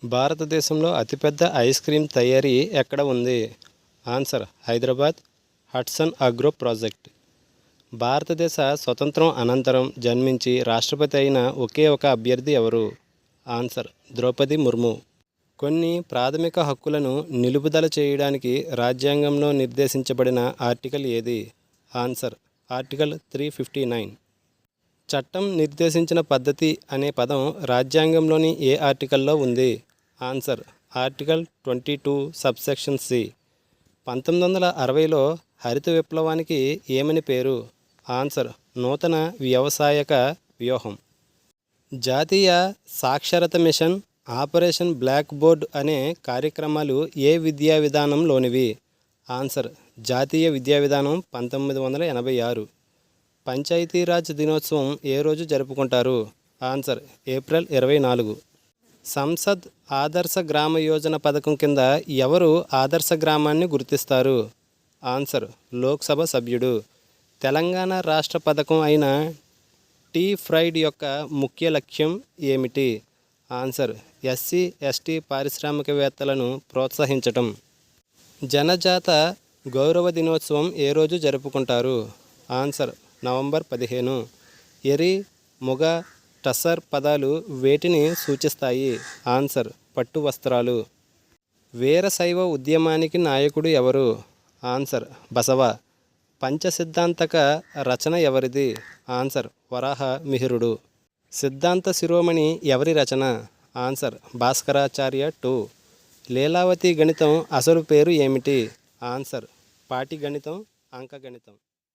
భారతదేశంలో అతిపెద్ద ice cream తయారీ ఎక్కడ ఉంది? Answer Hyderabad Hudson agro project. భారతదేశ స్వతంత్రం అనంతరం జన్మించి రాష్ట్రపతి అయిన ఒకే ఒక అభ్యర్థి ఎవరు? ఆన్సర్ ద్రౌపది ముర్ము. కొన్ని ప్రాథమిక హక్కులను నిలుపుదల చేయడానికి రాజ్యాంగంలో నిర్దేశించబడిన ఆర్టికల్ ఏది? Answer article 359. చట్టం నిర్దేశించిన పద్ధతి అనే పదం రాజ్యాంగంలోని ఏ ఆర్టికల్లో ఉంది? Answer article 22 subsection C. 1960లో హరిత విప్లవానికి ఏమని పేరు? ఆన్సర్ నూతన వ్యవసాయక వ్యూహం. జాతీయ సాక్షరత మిషన్, ఆపరేషన్ బ్లాక్ బోర్డ్ అనే కార్యక్రమాలు ఏ విద్యా విధానంలోనివి? ఆన్సర్ జాతీయ విద్యా విధానం 1986. పంచాయతీరాజ్ దినోత్సవం ఏ రోజు జరుపుకుంటారు? Answer April 24. సంసద్ ఆదర్శ గ్రామ యోజన పథకం కింద ఎవరు ఆదర్శ గ్రామాన్ని గుర్తిస్తారు? ఆన్సర్ లోక్సభ సభ్యుడు. తెలంగాణ రాష్ట్ర పథకం అయిన టీ ఫ్రైడ్ యొక్క ముఖ్య లక్ష్యం ఏమిటి? ఆన్సర్ ఎస్సీ ఎస్టీ పారిశ్రామికవేత్తలను ప్రోత్సహించటం. జనజాత గౌరవ దినోత్సవం ఏ రోజు జరుపుకుంటారు? Answer November 15. ఎరి, మొగ, టసర్ పదాలు వేటిని సూచిస్తాయి? ఆన్సర్ పట్టు వస్త్రాలు. వీరశైవ ఉద్యమానికి నాయకుడు ఎవరు? ఆన్సర్ బసవ. పంచసిద్ధాంతక రచన ఎవరిది? ఆన్సర్ వరాహ మిహిరుడు. సిద్ధాంత శిరోమణి ఎవరి రచన? ఆన్సర్ భాస్కరాచార్య 2. లీలావతి గణితం అసలు పేరు ఏమిటి? ఆన్సర్ పాటిగణితం, అంకగణితం.